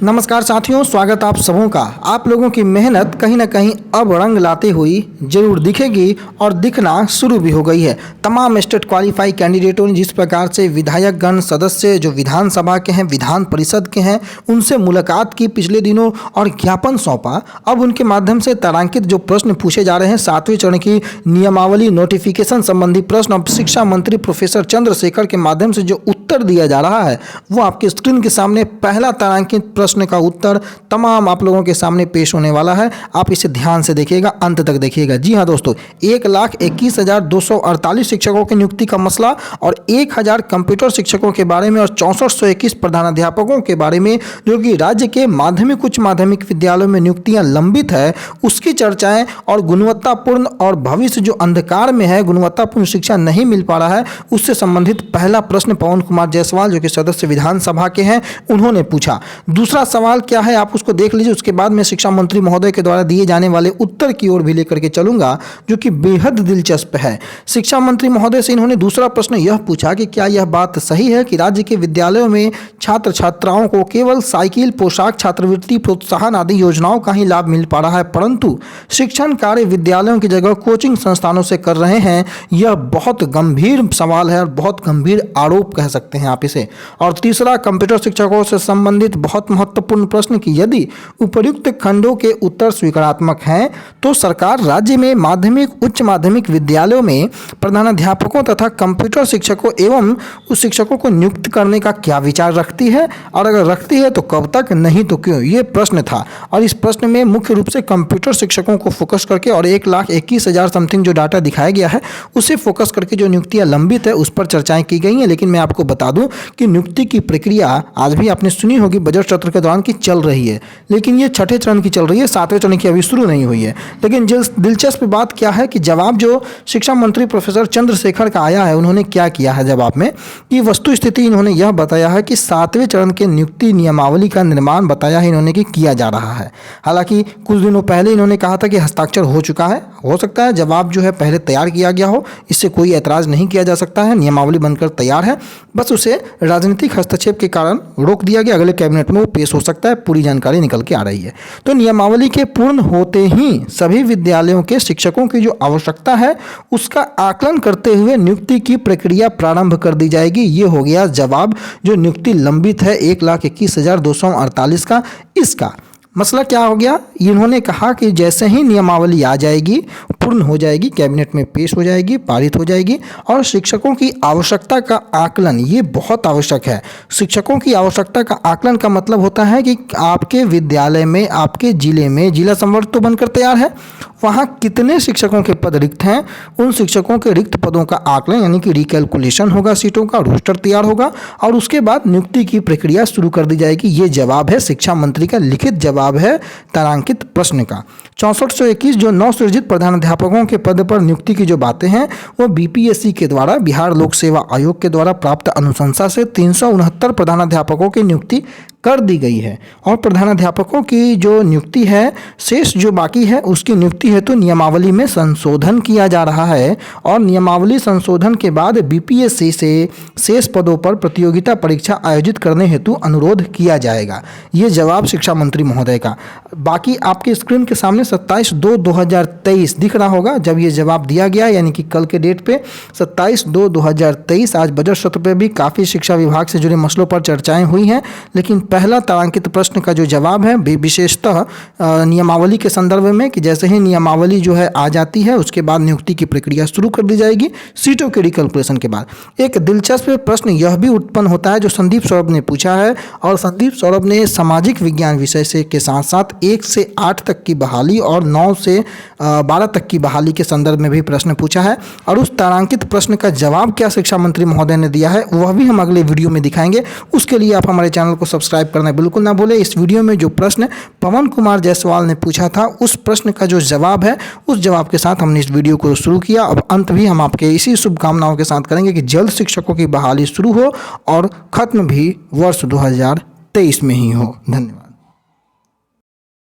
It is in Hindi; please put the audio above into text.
नमस्कार साथियों, स्वागत आप सबों का। आप लोगों की मेहनत कहीं ना कहीं अब रंग लाते हुई जरूर दिखेगी और दिखना शुरू भी हो गई है। तमाम स्टेट क्वालिफाई कैंडिडेटों ने जिस प्रकार से विधायकगण सदस्य जो विधानसभा के हैं, विधान परिषद के हैं, उनसे मुलाकात की पिछले दिनों और ज्ञापन सौंपा, अब उनके माध्यम से तारांकित जो प्रश्न पूछे जा रहे हैं 7वें चरण की नियमावली नोटिफिकेशन संबंधी प्रश्न, अब शिक्षा मंत्री प्रोफेसर चंद्रशेखर के माध्यम से जो उत्तर दिया जा रहा है वो आपके स्क्रीन के सामने पहला तारांकित प्रश्न का उत्तर तमाम आप लोगों के सामने पेश होने वाला है। आप इसे ध्यान से देखिएगा, अंत तक देखिएगा। जी हाँ दोस्तों, 1,21,248 शिक्षकों की नियुक्ति का मसला और 1,000 कंप्यूटर शिक्षकों के बारे में और 6421 प्रधानाध्यापकों के बारे में जो कि राज्य के माध्यमिक उच्च माध्यमिक विद्यालयों में नियुक्तियां लंबित है, उसकी चर्चाएं और गुणवत्तापूर्ण और भविष्य जो अंधकार में है, गुणवत्तापूर्ण शिक्षा नहीं मिल पा रहा है, उससे संबंधित पहला प्रश्न पवन कुमार जायसवाल जो कि सदस्य विधानसभा के हैं उन्होंने पूछा। दूसरा सवाल क्या है आप उसको देख लीजिए, उसके बाद मैं शिक्षा मंत्री महोदय के द्वारा दिए जाने वाले उत्तर की ओर भी लेकर के चलूंगा जो कि बेहद दिलचस्प है। शिक्षा मंत्री महोदय से इन्होंने दूसरा प्रश्न यह पूछा कि क्या यह बात सही है कि राज्य के विद्यालयों में छात्र छात्राओं को केवल साइकिल, पोशाक, छात्रवृत्ति, प्रोत्साहन आदि योजनाओं का ही लाभ मिल पा रहा है, परंतु शिक्षण कार्य विद्यालयों की जगह कोचिंग संस्थानों से कर रहे हैं। यह बहुत गंभीर सवाल है और बहुत गंभीर आरोप कह सकते हैं आप इसे। और तीसरा, कंप्यूटर शिक्षकों से संबंधित बहुत महत्वपूर्ण प्रश्न कि यदि उपर्युक्त खंडों के उत्तर स्वीकारात्मक हैं तो सरकार राज्य में माध्यमिक उच्च माध्यमिक विद्यालयों में प्रधानाध्यापकों तथा कंप्यूटर शिक्षकों एवं उस शिक्षकों को नियुक्त करने का क्या विचार रखती है, और अगर रखती है तो कब तक, नहीं तो क्यों, ये प्रश्न था। और इस प्रश्न में मुख्य रूप से कंप्यूटर शिक्षकों को फोकस करके और 1,21,000 समथिंग जो डाटा दिखाया गया है उसे फोकस करके जो नियुक्तियां लंबित है उस पर चर्चाएं की गई हैं। लेकिन मैं आपको बता दूं कि नियुक्ति की प्रक्रिया आज भी आपने सुनी होगी बजट सत्र के दौरान की चल रही है, लेकिन ये 6ठे चरण की चल रही है, 7वें चरण की अभी शुरू नहीं हुई है। लेकिन दिलचस्प बात क्या है कि जवाब जो शिक्षा मंत्री प्रोफेसर चंद्रशेखर का आया है, उन्होंने क्या किया है जवाब में कि वस्तु स्थिति इन्होंने यह बताया है कि 7वें चरण के नियुक्ति नियमावली का निर्माण बताया है इन्होंने कि किया जा रहा है। हालांकि कुछ दिनों पहले इन्होंने कहा था कि हस्ताक्षर हो चुका है, हो सकता है जवाब जो है पहले तैयार किया गया हो, इससे कोई ऐतराज नहीं किया जा सकता है, नियमावली बनकर तैयार है, बस उसे राजनीतिक हस्तक्षेप के कारण रोक दिया गया, अगले कैबिनेट में वो पेश हो सकता है, पूरी जानकारी निकल के आ रही है। तो नियमावली के पूर्ण होते ही सभी विद्यालयों के शिक्षकों की जो आवश्यकता है उसका आकलन करते हुए नियुक्ति की प्रक्रिया प्रारंभ कर दी जाएगी। ये हो गया जवाब जो नियुक्ति लंबित है 1,21,248 का। इसका मसला क्या हो गया, इन्होंने कहा कि जैसे ही नियमावली आ जाएगी, पूर्ण हो जाएगी, कैबिनेट में पेश हो जाएगी, पारित हो जाएगी, और शिक्षकों की आवश्यकता का आकलन ये बहुत आवश्यक है। शिक्षकों की आवश्यकता का आकलन का मतलब होता है कि आपके विद्यालय में, आपके जिले में जिला संवर्ग तो बनकर तैयार है, वहाँ कितने शिक्षकों के पद रिक्त हैं, उन शिक्षकों के रिक्त पदों का आकलन यानी कि रिकैलकुलेशन होगा, सीटों का रोस्टर तैयार होगा और उसके बाद नियुक्ति की प्रक्रिया शुरू कर दी जाएगी। ये जवाब है शिक्षा मंत्री का, लिखित जवाब है तारांकित प्रश्न का। 6421 जो नवसृजित प्रधानाध्यापकों के पद पर नियुक्ति की जो बातें हैं वो बीपीएससी के द्वारा, बिहार लोक सेवा आयोग के द्वारा प्राप्त अनुशंसा से 369 प्रधानाध्यापकों की नियुक्ति कर दी गई है। और प्रधानाध्यापकों की जो नियुक्ति है, शेष जो बाकी है उसकी नियुक्ति हेतु नियमावली में संशोधन किया जा रहा है और नियमावली संशोधन के बाद बीपीएससी से शेष पदों पर प्रतियोगिता परीक्षा आयोजित करने हेतु अनुरोध किया जाएगा। ये जवाब शिक्षा मंत्री महोदय का। बाकी आपके स्क्रीन के सामने 27/2/2023 दिख रहा होगा जब ये जवाब दिया गया, यानी कि कल के डेट पे 27/2/2023। आज बजट सत्र पे भी काफ़ी शिक्षा विभाग से जुड़े मसलों पर चर्चाएं हुई हैं, लेकिन पहला तारांकित प्रश्न का जो जवाब है विशेषतः नियमावली के संदर्भ में कि जैसे ही नियमावली जो है आ जाती है उसके बाद नियुक्ति की प्रक्रिया शुरू कर दी जाएगी सीटों के रिकैलकुलेशन के बाद। एक दिलचस्प प्रश्न यह भी उत्पन्न होता है जो संदीप सौरभ ने पूछा है, और संदीप सौरभ ने सामाजिक विज्ञान विषय से के साथ साथ 1 से 8 तक की बहाली और 9 से 12 तक की बहाली के संदर्भ में भी प्रश्न पूछा है। और उस तारांकित प्रश्न का जवाब क्या शिक्षा मंत्री महोदय ने दिया है वह भी हम अगले वीडियो में दिखाएंगे। उसके लिए आप हमारे चैनल को सब्सक्राइब करना बिल्कुल ना भूलें। इस वीडियो में जो प्रश्न पवन कुमार जायसवाल ने पूछा था उस प्रश्न का जो जवाब है उस जवाब के साथ हमने इस वीडियो को शुरू किया। अब अंत भी हम आपके इसी शुभकामनाओं के साथ करेंगे कि जल्द शिक्षकों की बहाली शुरू हो और खत्म भी वर्ष 2023 में ही हो। धन्यवाद।